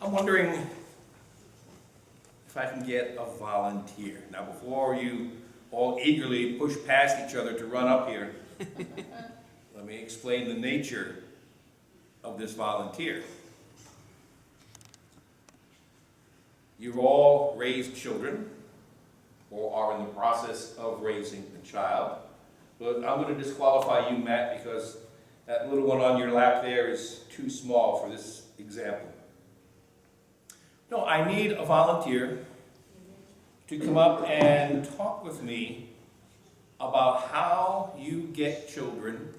I'm wondering if I can get a volunteer. Now, before you all eagerly push past each other to run up here, let me explain the nature of this volunteer. You've all raised children, or are in the process of raising a child. But I'm going to disqualify you, Matt, because that little one on your lap there is too small for this example. No, I need a volunteer to come up and talk with me about how you get children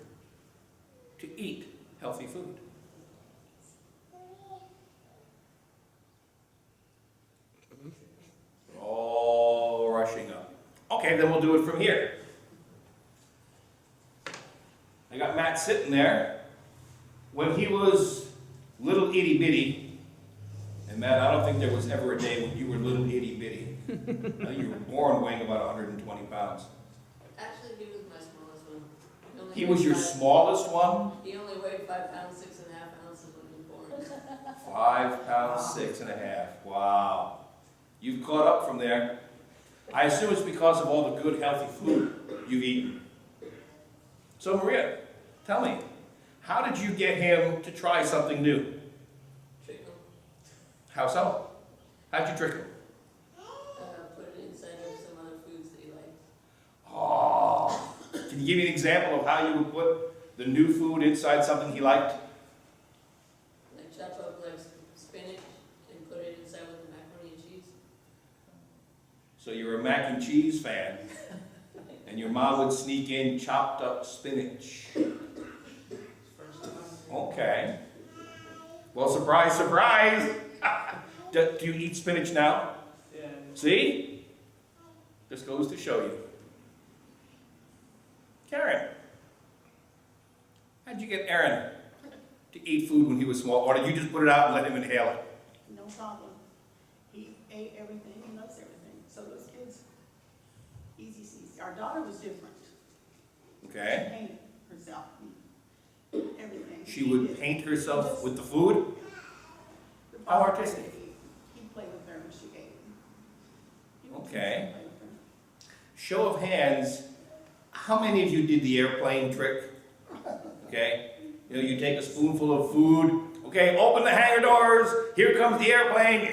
to eat healthy food. All rushing up. Okay, then we'll do it from here. I got Matt sitting there. When he was little itty bitty, and Matt, I don't think there was ever a day when you were little itty bitty. You were born weighing about 120 pounds. Actually, he was my smallest one. He was your smallest one? He only weighed 5 pounds, 6.5 ounces when he was born. 5 pounds, 6.5. Wow. You've caught up from there. I assume it's because of all the good, healthy food you've eaten. So, Maria, tell me, how did you get him to try something new? Trick him. How so? How'd you trick him? Put it inside of some other foods that he liked. Oh, can you give me an example of how you would put the new food inside something he liked? Like chop up like spinach and put it inside with the macaroni and cheese. So you're a mac and cheese fan, and your mom would sneak in chopped up spinach. Okay. Well, surprise, surprise. Do you eat spinach now? Yeah. See? This goes to show you. Karen, how'd you get Aaron to eat food when he was small? Or did you just put it out and let him inhale it? No problem. He ate everything. He loves everything. So those kids, easy sees. Our daughter was different. Okay. She painted herself. Everything. She would paint herself with the food? How artistic. He'd play with her when she ate. He would Okay. play with her. Show of hands, how many of you did the airplane trick? Okay? You know, you take a spoonful of food. Okay, open the hangar doors. Here comes the airplane.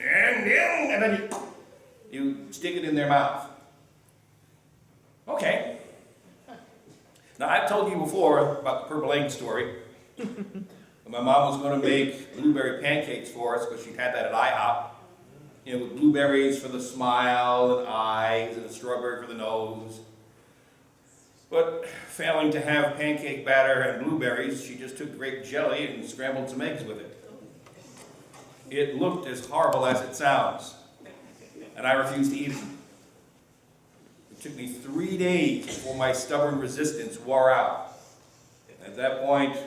And then you stick it in their mouth. Okay. Now, I've told you before about the purple egg story. My mom was going to make blueberry pancakes for us because she'd had that at IHOP. You know, with blueberries for the smile and eyes and a strawberry for the nose. But failing to have pancake batter and blueberries, she just took grape jelly and scrambled some eggs with it. It looked as horrible as it sounds, and I refused to eat it. It took me 3 days before my stubborn resistance wore out. At that point,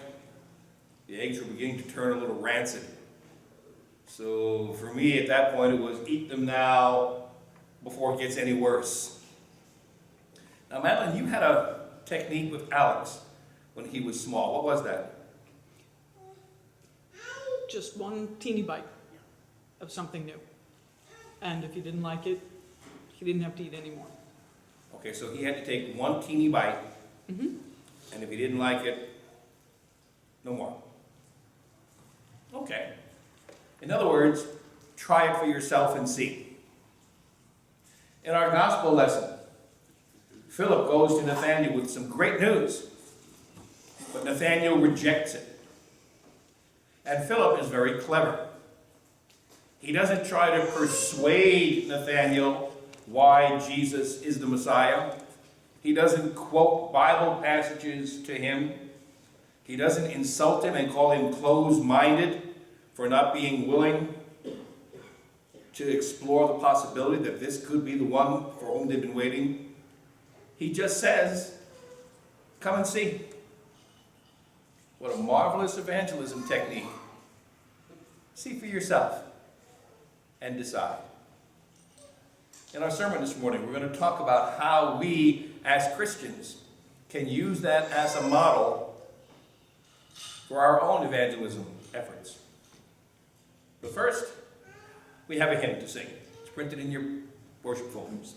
the eggs were beginning to turn a little rancid. So for me, at that point, it was eat them now before it gets any worse. Now, Madeline, you had a technique with Alex when he was small. What was that? Just one teeny bite of something new. And if he didn't like it, he didn't have to eat anymore. Okay, so he had to take one teeny bite, Mm-hmm. and if he didn't like it, no more. Okay. In other words, try it for yourself and see. In our gospel lesson, Philip goes to Nathanael with some great news, but Nathanael rejects it. And Philip is very clever. He doesn't try to persuade Nathanael why Jesus is the Messiah. He doesn't quote Bible passages to him. He doesn't insult him and call him closed-minded for not being willing to explore the possibility that this could be the one for whom they've been waiting. He just says, come and see. What a marvelous evangelism technique. See for yourself and decide. In our sermon this morning, we're going to talk about how we, as Christians, can use that as a model for our own evangelism efforts. But first, we have a hymn to sing. It's printed in your worship folders.